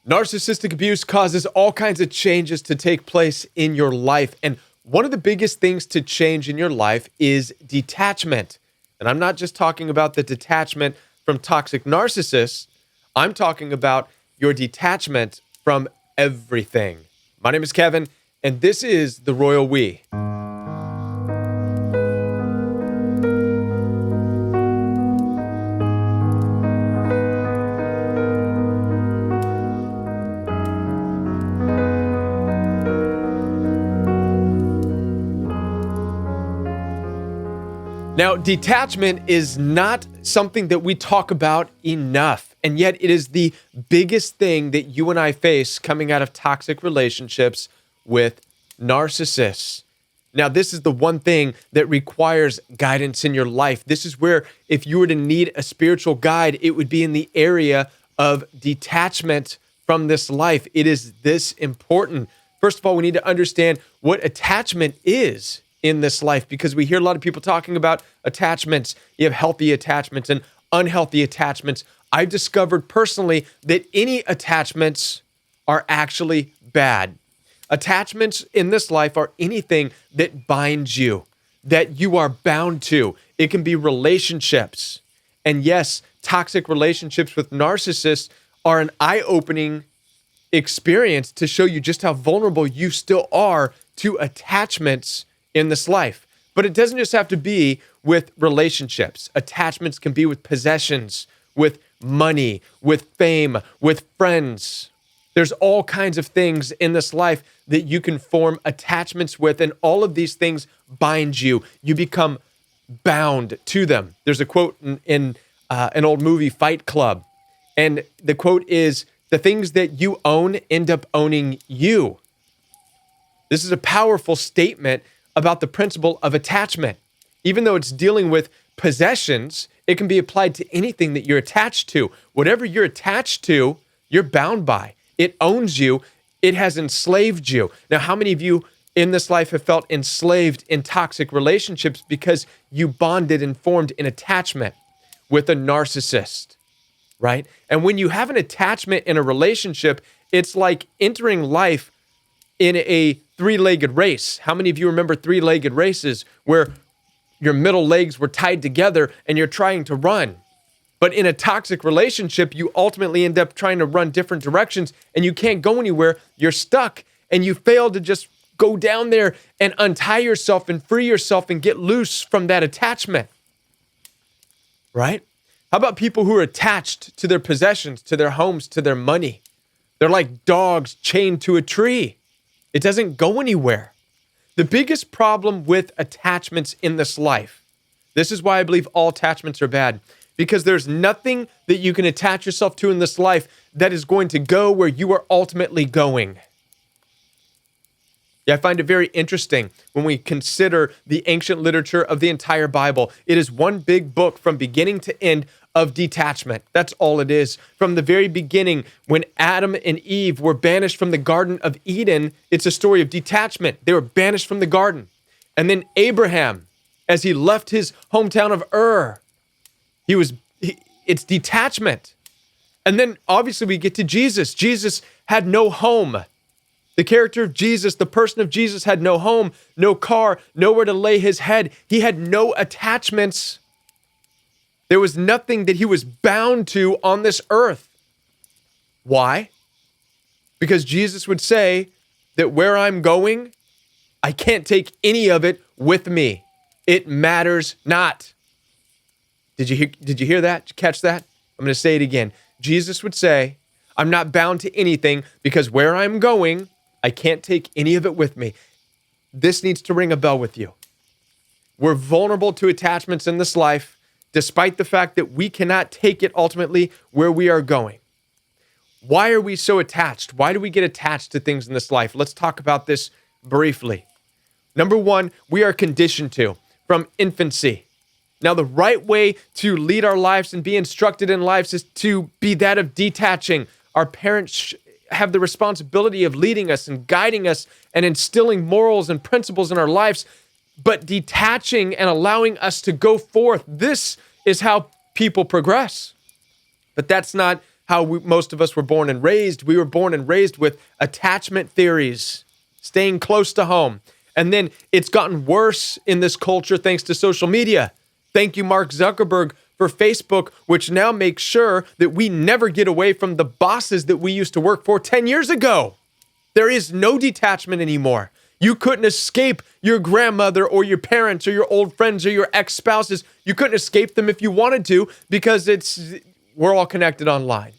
Narcissistic abuse causes all kinds of changes to take place in your life. And one of the biggest things to change in your life is detachment. And I'm not just talking about the detachment from toxic narcissists. I'm talking about your detachment from everything. My name is Kevin, and this is The Royal We. Now, detachment is not something that we talk about enough, and yet it is the biggest thing that you and I face coming out of toxic relationships with narcissists. Now, this is the one thing that requires guidance in your life. This is where, if you were to need a spiritual guide, it would be in the area of detachment from this life. It is this important. First of all, we need to understand what attachment is in this life, because we hear a lot of people talking about attachments. You have healthy attachments and unhealthy attachments. I've discovered personally that any attachments are actually bad. Attachments in this life are anything that binds you, that you are bound to. It can be relationships. And yes, toxic relationships with narcissists are an eye-opening experience to show you just how vulnerable you still are to attachments in this life. But it doesn't just have to be with relationships. Attachments can be with possessions, with money, with fame, with friends. There's all kinds of things in this life that you can form attachments with, and all of these things bind you. You become bound to them. There's a quote in an old movie, Fight Club, and the quote is, "The things that you own end up owning you." This is a powerful statement about the principle of attachment. Even though it's dealing with possessions, it can be applied to anything that you're attached to. Whatever you're attached to, you're bound by. It owns you. It has enslaved you. Now, how many of you in this life have felt enslaved in toxic relationships because you bonded and formed an attachment with a narcissist, right? And when you have an attachment in a relationship, it's like entering life in a three-legged race. How many of you remember three-legged races where your middle legs were tied together and you're trying to run? But in a toxic relationship, you ultimately end up trying to run different directions and you can't go anywhere. You're stuck and you fail to just go down there and untie yourself and free yourself and get loose from that attachment, right? How about people who are attached to their possessions, to their homes, to their money? They're like dogs chained to a tree. It doesn't go anywhere. The biggest problem with attachments in this life, this is why I believe all attachments are bad, because there's nothing that you can attach yourself to in this life that is going to go where you are ultimately going. Yeah, I find it very interesting when we consider the ancient literature of the entire Bible. It is one big book from beginning to end of detachment. That's all it is. From the very beginning, when Adam and Eve were banished from the Garden of Eden, it's a story of detachment. They were banished from the garden. And then Abraham, as he left his hometown of Ur, it's detachment. And then obviously we get to Jesus. Jesus had no home. The character of Jesus, the person of Jesus, had no home, no car, nowhere to lay his head. He had no attachments. There was nothing that he was bound to on this earth. Why? Because Jesus would say that where I'm going, I can't take any of it with me. It matters not. Did you hear that? Did you catch that? I'm going to say it again. Jesus would say, I'm not bound to anything because where I'm going, I can't take any of it with me. This needs to ring a bell with you. We're vulnerable to attachments in this life, despite the fact that we cannot take it ultimately where we are going. Why are we so attached? Why do we get attached to things in this life? Let's talk about this briefly. Number one, we are conditioned to from infancy. Now, the right way to lead our lives and be instructed in lives is to be that of detaching. Our parents have the responsibility of leading us and guiding us and instilling morals and principles in our lives, but detaching and allowing us to go forth. This is how people progress. But that's not how most of us were born and raised. We were born and raised with attachment theories, staying close to home. And then it's gotten worse in this culture thanks to social media. Thank you, Mark Zuckerberg, for Facebook, which now makes sure that we never get away from the bosses that we used to work for 10 years ago. There is no detachment anymore. You couldn't escape your grandmother or your parents or your old friends or your ex-spouses. You couldn't escape them if you wanted to because we're all connected online.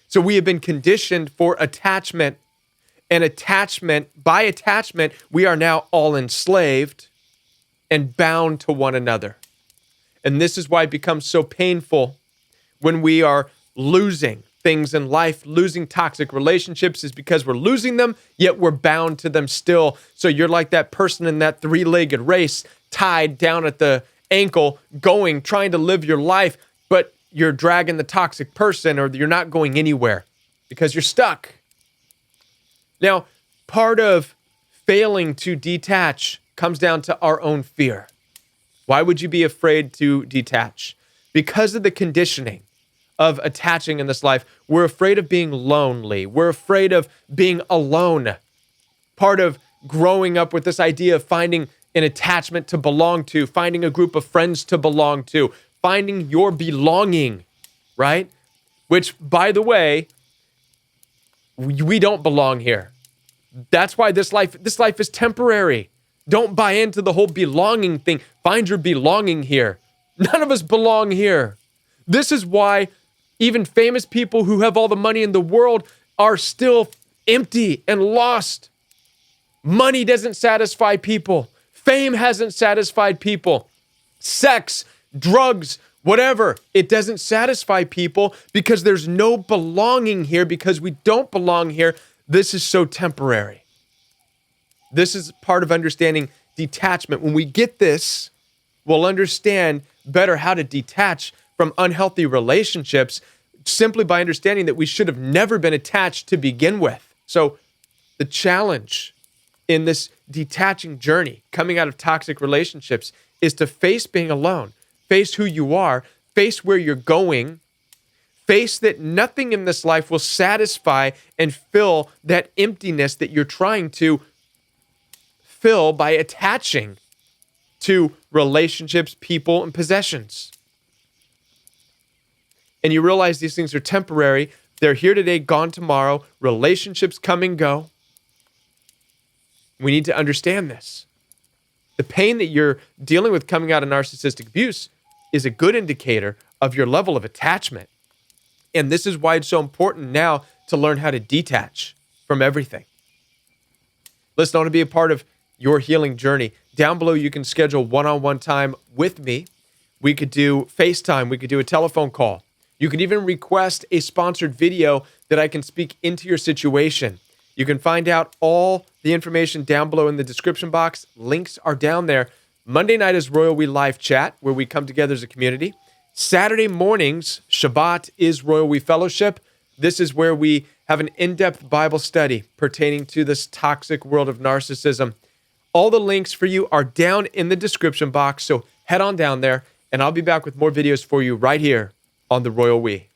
So we have been conditioned for attachment, and by attachment, we are now all enslaved and bound to one another. And this is why it becomes so painful when we are losing things in life. Losing toxic relationships is because we're losing them, yet we're bound to them still. So you're like that person in that three-legged race, tied down at the ankle, trying to live your life, but you're dragging the toxic person, or you're not going anywhere because you're stuck. Now, part of failing to detach comes down to our own fear. Why would you be afraid to detach? Because of the conditioning of attaching in this life. We're afraid of being lonely. We're afraid of being alone. Part of growing up with this idea of finding an attachment to belong to, finding a group of friends to belong to, finding your belonging, right? Which, by the way, we don't belong here. That's why this life is temporary. Don't buy into the whole belonging thing. Find your belonging here. None of us belong here. This is why even famous people who have all the money in the world are still empty and lost. Money doesn't satisfy people. Fame hasn't satisfied people. Sex, drugs, whatever, it doesn't satisfy people because there's no belonging here, because we don't belong here. This is so temporary. This is part of understanding detachment. When we get this, we'll understand better how to detach from unhealthy relationships simply by understanding that we should have never been attached to begin with. So the challenge in this detaching journey, coming out of toxic relationships, is to face being alone, face who you are, face where you're going, face that nothing in this life will satisfy and fill that emptiness that you're trying to fill by attaching to relationships, people, and possessions. And you realize these things are temporary. They're here today, gone tomorrow. Relationships come and go. We need to understand this. The pain that you're dealing with coming out of narcissistic abuse is a good indicator of your level of attachment. And this is why it's so important now to learn how to detach from everything. Listen, I want to be a part of your healing journey. Down below, you can schedule one-on-one time with me. We could do FaceTime. We could do a telephone call. You could even request a sponsored video that I can speak into your situation. You can find out all the information down below in the description box. Links are down there. Monday night is Royal We Live Chat, where we come together as a community. Saturday mornings, Shabbat, is Royal We Fellowship. This is where we have an in-depth Bible study pertaining to this toxic world of narcissism. All the links for you are down in the description box, so head on down there, and I'll be back with more videos for you right here on the Royal We.